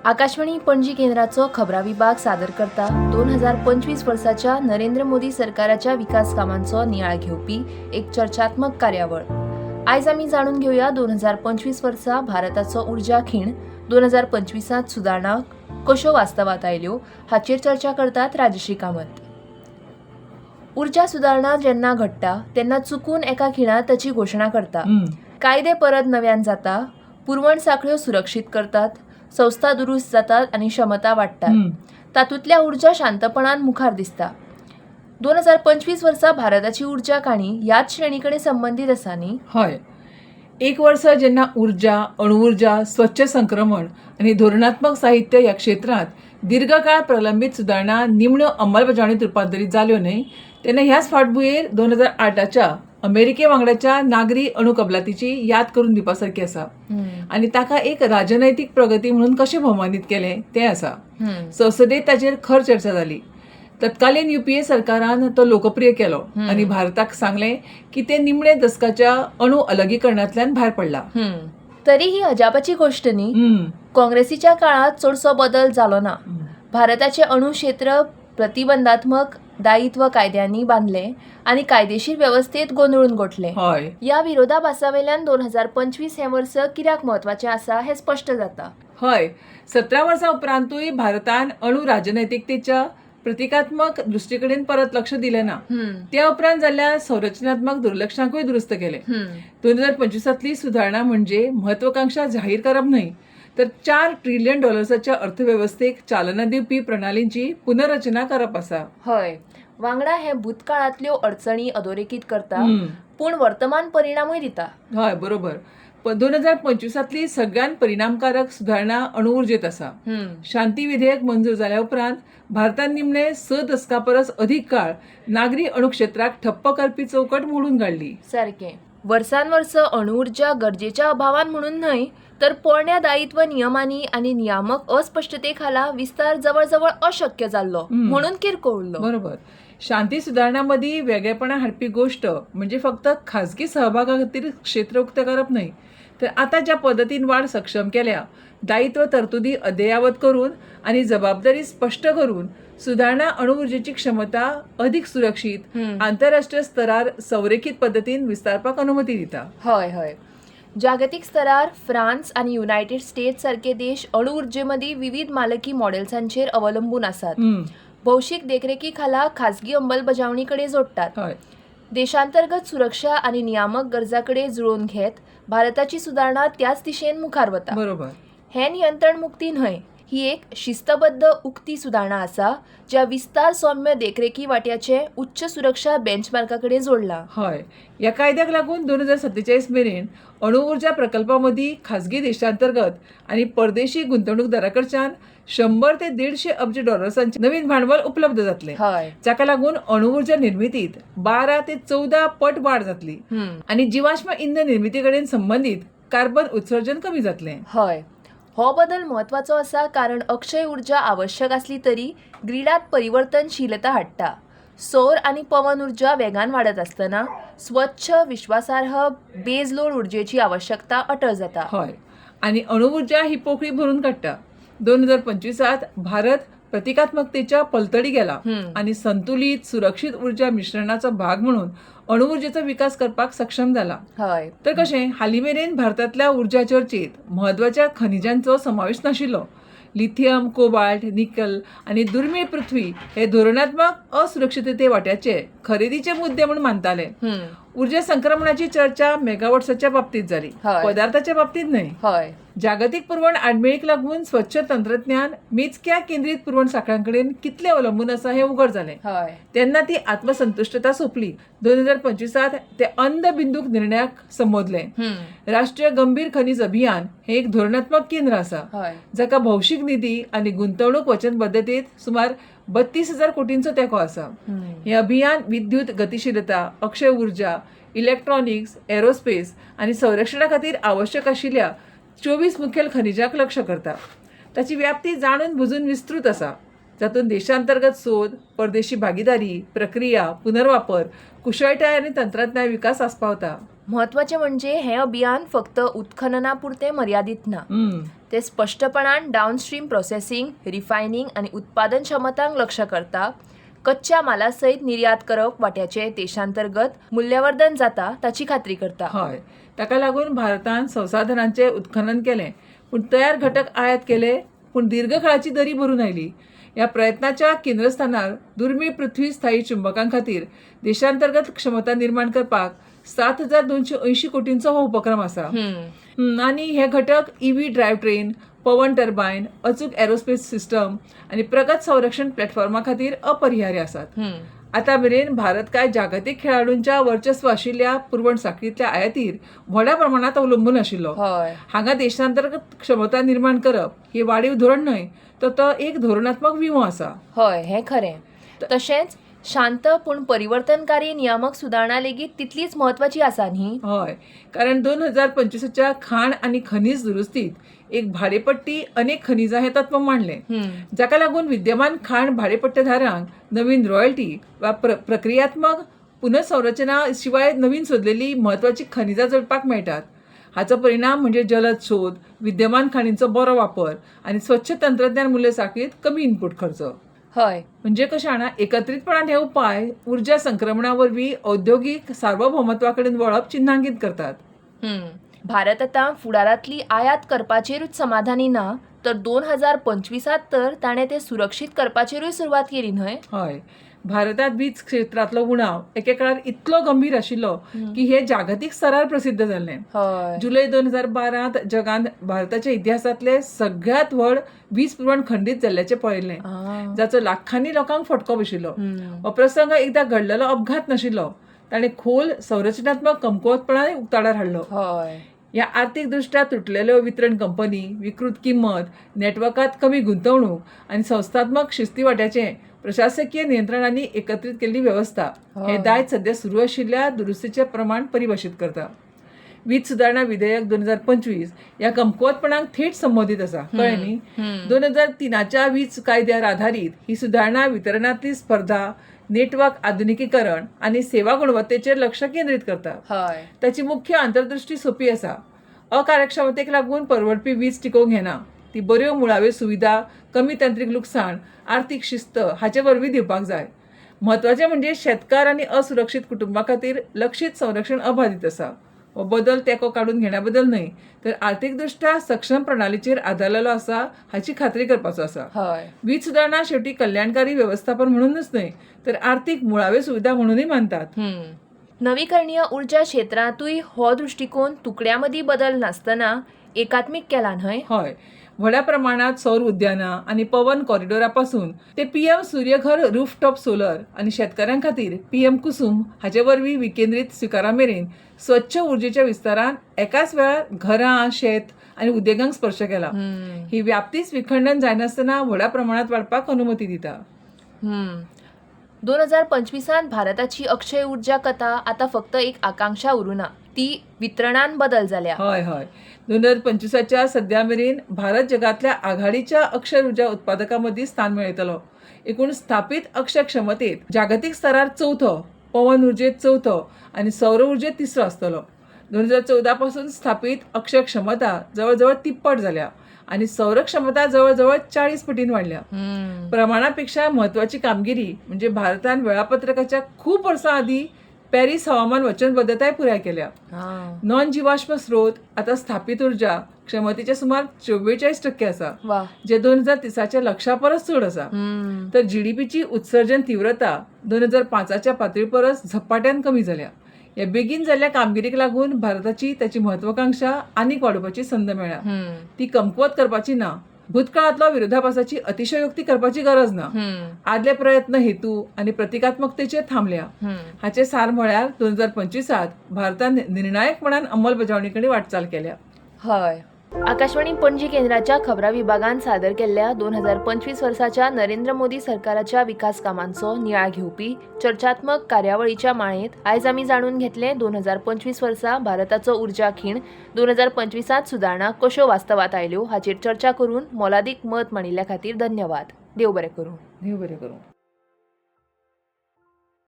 आकाशवाणी पणजी केंद्राचो खबरां विभाग सादर करता 2025 वर्साच्या नरेंद्र मोदी सरकाराच्या विकास कामांचो नियाळ घेवपी एक चर्चात्मक कार्यावळ. आयज आमी जाणून घेवया 2025 वर्सा भारताचो उर्जा खीण 2025 सुदारणा कश्यो वास्तवात आयल्यो हाचेर चर्चा करतात राजश्री कामत. उर्जा सुदारणा जेन्ना घडटा तेन्ना चुकून एका खिणात ताची घोशणा करता. कायदे परत नव्यान जाता, पुरवण साखळ्यो सुरक्षीत करतात, संस्था दुरुस्त जातात आणि क्षमता वाडटात. तातूंतल्या उर्जा शांतपणान मुखार दिसता. 2025 वर्सा भारताची उर्जा काणी ह्याच श्रेणी कडेन संबंधित आसा न्ही? हय. एक वर्स जेन्ना उर्जा, अणुऊर्जा, स्वच्छ संक्रमण आणि धोरणात्मक साहित्य ह्या क्षेत्रांत दीर्घकाळ प्रलंबीत सुदारणा निमण्यो अंमलबजावणीत रुपांतरीत जाल्यो न्हय, तेन्ना ह्याच फाटभुंयेर 2008च्या अमेरिके वांगडाच्या नागरी अणु कबलातीची याद करून दिवपा सारकी आसा. आनी ताका एक राजनैतीक प्रगती म्हणून कशें भोवमानीत केलें तें आसा. संसदेत ताचेर खर चर्चा जाली. तत्कालीन युपीए सरकारान तो लोकप्रिय केलो आनी भारताक सांगलें की ते निमणे दशकाच्या अणु अलगीकरणांतल्यान भायर पडला. तरी ही अजापाची गोष्ट न्ही. काँग्रेसीच्या काळात चडसो बदल जालो ना. भारताचे अणु क्षेत्र प्रतिबंधात्मक दायित्व कायद्यांनी बांधले आणि कायदेशीर व्यवस्थेत गोंधळून गोठले. या विरोधाभासावेल्यान 2025 हे वर्स कित्याक म्हत्वाचें आसा हें स्पश्ट जाता. हय, 17 वर्सां उपरांतूय भारतान अणु राजनैतिकतेच्या प्रतिकात्मक दृष्टीकडेन परत लक्ष दिलें ना. त्या उपरांत जाल्ल्या संरचनात्मक दुर्लक्षांकूय दुरुस्त केले. 2025 सुदारणा म्हणजे म्हत्वाकांक्षा जाहीर करप न्हय, तर $4 ट्रिलियन अर्थव्यवस्थेक चालना दिवपी प्रणालींची पुनर्रचना करप आसा. हय, वांगडा हे भूतकाळांतल्यो अडचणी अधोरेखित करता, पूण वर्तमान परिणामूय दिता. हय, बरोबर. 2025 सगळ्यात परिणामकारक सुधारणा अणुऊर्जेत आसा. शांती विधेयक मंजूर जाल्या उपरांत भारतान निमणे 6 दशकां परस अधिक काळ नागरी अणु क्षेत्राक ठप्प करपी चौकट मोडून काडली. सारकें. वर्सान वर्स अणुऊर्जा गरजेच्या अभावान म्हणून न्हय, तर पोरण्या दायित्व नियमांनी आनी नियामक अस्पश्टते खाला विस्तार जवळजवळ अशक्य जाल्लो म्हणून किरकोळ उरलो. बरोबर. शांती सुधारणा मदीं वेगळेपणा हाडपी गोष्ट म्हणजे फक्त खाजगी सहभागा खातीर क्षेत्र उक्त करप न्हय, तर आतां ज्या पद्दतीन वाड सक्षम केल्या, दायित्व तरतुदी अद्ययावत करून आनी जबाबदारी स्पश्ट करून सुधारणा अणुऊर्जेची क्षमता अधिक सुरक्षीत आंतरराष्ट्रीय स्तरार संरेखीत पद्दतीन विस्तारपाक अनुमती दिता. हय हय. जागतीक स्तरार फ्रांस आनी युनायटेड स्टेट्स सारखे देश अणुऊर्जे मदीं विविध मालकी मॉडेल्सांचेर अवलंबून आसात. भौशीक देखरेखी खाला खाजगी अंमलबजावणी कडेन जोडटात. देशांतर्गत सुरक्षा आनी नियामक गरजा कडेन जुळोवन घेत भारताची सुदारणा त्याच दिशेन मुखार वता. बरोबर. हे नियंत्रण मुक्ती न्हय, ही एक शिस्तबद्ध उक्ती सुदारणा आसा ज्या विस्तार सौम्य देखरेखी वाट्याचे उच्च सुरक्षा बेंचमार्का कडेन जोडला. हय, ह्या कायद्याक लागून 2047 मेरेन अणुऊर्जा प्रकल्पा मदीं खाजगी देशांतर्गत आनी परदेशी गुंतवणूकदारां कडच्यान 100 ते 150 अब्ज डॉलर्सांचे नवीन भांडवल उपलब्ध जातले. जाका लागून अणुऊर्जा निर्मितीत 12 ते 14 पट वाड जातली आनी जीवाश्म इंधन निर्मिती कडेन संबंधित कार्बन उत्सर्जन कमी जातलें. हय, हो बदल म्हत्वाचो आसा कारण अक्षय उर्जा आवश्यक आसली तरी ग्रीडात परिवर्तनशीलता हाडटा. सौर आनी पवन उर्जा वेगान वाडत आसतना स्वच्छ विश्वासार्ह बेज लोड उर्जेची आवश्यकता अटळ जाता. हय, आनी अणुऊर्जा ही पोकळी भरून काडटा. 2025 भारत प्रतिकात्मकतेच्या पलतडी गेला आनी संतुलित सुरक्षीत उर्जा मिश्रणाचो भाग म्हणून अणुऊर्जेचो विकास करपाक सक्षम जाला. तर कशें, हालीं मेरेन भारतांतल्या उर्जा चर्चेत म्हत्वाच्या खनिजांचो समावेश नाशिल्लो. लिथियम, कोबाल्ट, निकल आनी दुर्मीळ पृथ्वी हे धोरणात्मक असुरक्षितते वाट्याचे खरेदीचे मुद्दे म्हणून मानताले. उर्जा संक्रमणाची चर्चा मेगावॉट्सच्या बाबतीत जाली, पदार्थाच्या बाबतीत न्हय. जागतिक पुरवण आडमेळीक लागून स्वच्छ तंत्रज्ञान मेजक्या केंद्रीत पुरवण साखळ्यांकडेन कितले अवलंबून आसा हें उघड जालें. तेन्ना ती आत्मसंतुष्टता सोंपली. 2025 ते अंध बिंदूक निर्णयाक संबोधलें. राष्ट्रीय गंभीर खनिज अभियान हे एक धोरणात्मक केंद्र आसा जाका भौशीक निधी आनी गुंतवणूक वचनबद्धतेत सुमार 32,000 कोटींचो तेंको आसा. हे अभियान विद्युत गतिशीलता, अक्षय उर्जा, इलेक्ट्रॉनिक्स, एरोस्पेस आनी संरक्षणा खातीर आवश्यक आशिल्ल्या 24 मुखेल खनिजांक लक्ष करता. ताची व्याप्ती जाणून बुजून विस्तृत आसा. जातून देशांतर्गत सोद, परदेशी भागीदारी, प्रक्रिया, पुनर्वापर, कुशळटाय आणि तंत्रज्ञान विकास आस्पावता. महत्वाचे म्हणजे हे अभियान फक्त उत्खननापुरते मर्यादित ना. ते स्पष्टपणान डाऊनस्ट्रीम प्रोसेसिंग, रिफायनिंग आणि उत्पादन क्षमतांक लक्ष करता. कच्च्या माला सयत निर्यात करप वाट्याचे देशांतर्गत मूल्यवर्धन जाता ताची खात्री करता. हय, ताका लागून भारतान संसाधनांचे उत्खनन केलें, पूण तयार घटक आयात केले, पूण दीर्घकाळाची दरी भरून आयली. ह्या प्रयत्नाच्या केंद्रस्थानार दुर्मीळ पृथ्वी स्थायी चुंबकां खातीर देशांतर्गत क्षमता निर्माण करपाक 7,280 कोटींचो हो उपक्रम आसा. आनी हे घटक ईव्ही ड्रायव्ह ट्रेन, पवन टर्बायन, अचूक एरोस्पेस सिस्टम आणि प्रगत संरक्षण प्लॅटफॉर्मा खातीर अपरिहार्य आसात. आता मेरेन भारत काय जागतिक खेळाडूंच्या वर्चस्व आशिल्ल्या पुरवण साखळींतल्या आयातीर व्हड्या प्रमाणात अवलंबून आशिल्लो. हांगा देशांतर्गत क्षमता निर्माण करप हे वाडीव धोरण न्हय, तर तो एक धोरणात्मक विमो आसा. हय, हें खरें. तशेंच शांत पूण परिवर्तनकारी नियामक सुदारणा लेगीत तितलीच महत्वाची आसा न्ही. हय, कारण 2025च्या खाण आणि खनिज दुरुस्तीत एक भाडेपट्टी अनेक खनिजां हे तत्व मांडलें, जाका लागून विद्यमान खाण भाडेपट्टेदारांक नवीन रॉयल्टी वा प्रक्रियात्मक पुनर्संरचना शिवाय नवीन सोदलेली महत्वाची खनिजां जोडपाक मेळटात. हाचो परिणाम म्हणजे जलद शोध, विद्यमान खाणींचो बरो वापर आणि स्वच्छ तंत्रज्ञान मूल्य साखळीत कमी इनपूट खर्च. हय, म्हणजे कशें जाणा, एकत्रितपणान हे उपाय उर्जा संक्रमणा वरवीं औद्योगिक सार्वभौमत्वा कडेन वळप चिन्हांकीत करतात. भारत आतां फुडारांतली आयात करपाचेरूच समाधानी ना, तर 2025 तर ताणें ते सुरक्षीत करपाचेरूय सुरवात केली न्हय. हय, भारतात वीज क्षेत्रांतलो उणाव एके काळार इतलो गंभीर आशिल्लो की हे जागतीक स्तरार प्रसिद्ध जाल्लें. जुलय 2012 जगांत भारताच्या इतिहासांतले सगळ्यांत व्हड वीज पुरवण खंडीत जाल्ल्याचें पळयल्लें, जाचो लाखांनी लोकांक फटको बशिल्लो. हो प्रसंग एकदां घडलेलो अपघात नाशिल्लो, ताणें खोल संरचनात्मक कमकुवतपणाय उक्ताडार हाडलो. ह्या आर्थीक दृश्ट्या तुटलेल्यो वितरण कंपनी, विकृत किंमत, नेटवर्कात कमी गुंतवणूक आणि संस्थात्मक शिस्ती वाट्याचें प्रशासकीय नियंत्रणांनी एकत्रित केल्ली वेवस्था हे दायज सध्या सुरू आशिल्ल्या दुरुस्तीचें प्रमाण परिभाषित करता. वीज सुदारणा विधेयक 2025 ह्या कमकुवतपणाक थेट संबंधित आसा, कळ्ळें न्ही. 2003च्या वीज कायद्यार आधारीत ही सुदारणा वितरणांतली स्पर्धा, नेटवर्क आधुनिकीकरण आणि सेवा गुणवत्तेचेर लक्ष केंद्रीत करता. ताची मुख्य अंतर्दृष्टी सोपी आसा. अकार्यक्षमतेक लागून परवडपी वीज टिकोवंक घेना, ती बऱ्यो मुळाव्यो सुविधा, कमी तांत्रीक लुकसाण, आर्थीक शिस्त हाचे वरवीं दिवपाक जाय. म्हत्वाचें म्हणजे शेतकार आनी असुरक्षीत कुटुंबां खातीर लक्षीत संरक्षण अबाधित आसा. हो बदल तेंको काडून घेण्या बद्दल न्हय, तर आर्थीक दृश्ट्या सक्षम प्रणालीचेर आदारलेलो आसा हाची खात्री करपाचो आसा. वीज सुदारणा शेवटी कल्याणकारी व्यवस्थापन म्हणूनच न्हय, तर आर्थीक मुळाव्यो सुविधा म्हणूनय मानतात. नवीकरणीय उर्जा क्षेत्रांतूय हो दृष्टिकोन तुकड्यां मदीं बदल नासतना एकात्मीक केला न्हय. हय, व्हड्या प्रमाणात सौर उद्यानां आणि पवन कॉरिडोरा पासून ते पीएम सूर्यघर रूफटॉप सोलर आणि शेतकऱ्यां खातीर पीएम कुसुम हाचे वरवीं विकेंद्रीत स्विकारा मेरेन स्वच्छ उर्जेच्या विस्तारान एकाच वेळार घरां, शेत आणि उद्देगांक स्पर्श केला. ही व्याप्तीच विखंडन जायनासतना व्हड्या प्रमाणात वाडपाक अनुमती दिता. 2025 भारताची अक्षय उर्जा कथा आता फक्त एक आकांक्षा उरुना, ती वितरणान बदल जाल्या. हय, 2025च्या सध्या मेरेन भारत जगातल्या आघाडीच्या अक्षय उर्जा उत्पादकां मदीं स्थान मेळयतलो. एकूण स्थापीत अक्षय क्षमतेत जागतीक स्तरार चवथो, पवन उर्जेत चवथो आणि सौर उर्जेत तिसरो आसतलो. 2014 पासून स्थापीत अक्षय क्षमता जवळजवळ 3 जाल्या आणि सौर क्षमता जवळजवळ 40 पटीन वाढल्या. प्रमाणापेक्षा महत्वाची कामगिरी म्हणजे भारतान वेळापत्रकाच्या खूप वर्सां आधी पॅरिस हवामान वचनबद्धताय पुराय केल्या. नॉन जीवाश्म स्रोत आता स्थापित उर्जा क्षमतेचे सुमार 44% आसा, जे 2030च्या लक्षा परस चड आसा. तर जीडीपीची उत्सर्जन तीव्रता 2005च्या पातळी परस झपाट्यान कमी जाल्या. या बेगीन जाल्ल्या कामगिरीक लागून भारताची त्याची महत्वाकांक्षा आनीक वाडोवपाची संद मेळ्ळ्या. ती कमकुवत करपाची ना, भूतकाळातलो विरोधाभासाची अतिशयोक्ती करपाची गरज ना. आदले प्रयत्न हेतू आणि प्रतिकात्मकतेचेर थांबल्या. हाचे सार म्हळ्यार 2025 भारतान निर्णायकपणान अंमलबजावणीकडे वाटचाल केल्या. हय, आकाशवाणी पणजी केंद्राच्या खबरां विभागान सादर केल्ल्या 2025 वर्साच्या नरेंद्र मोदी सरकाराच्या विकास कामांचो नियाळ घेवपी चर्चात्मक कार्यावळीच्या माळेंत आयज आमी जाणून घेतले 2025 वर्सा भारताचो उर्जा खीण 2025 सुदारणा कश्यो वास्तवात आयल्यो हाचेर चर्चा करून मोलादीक मत मांडिल्ल्या खातीर धन्यवाद. देव बरें करूं. देव बरें करूं.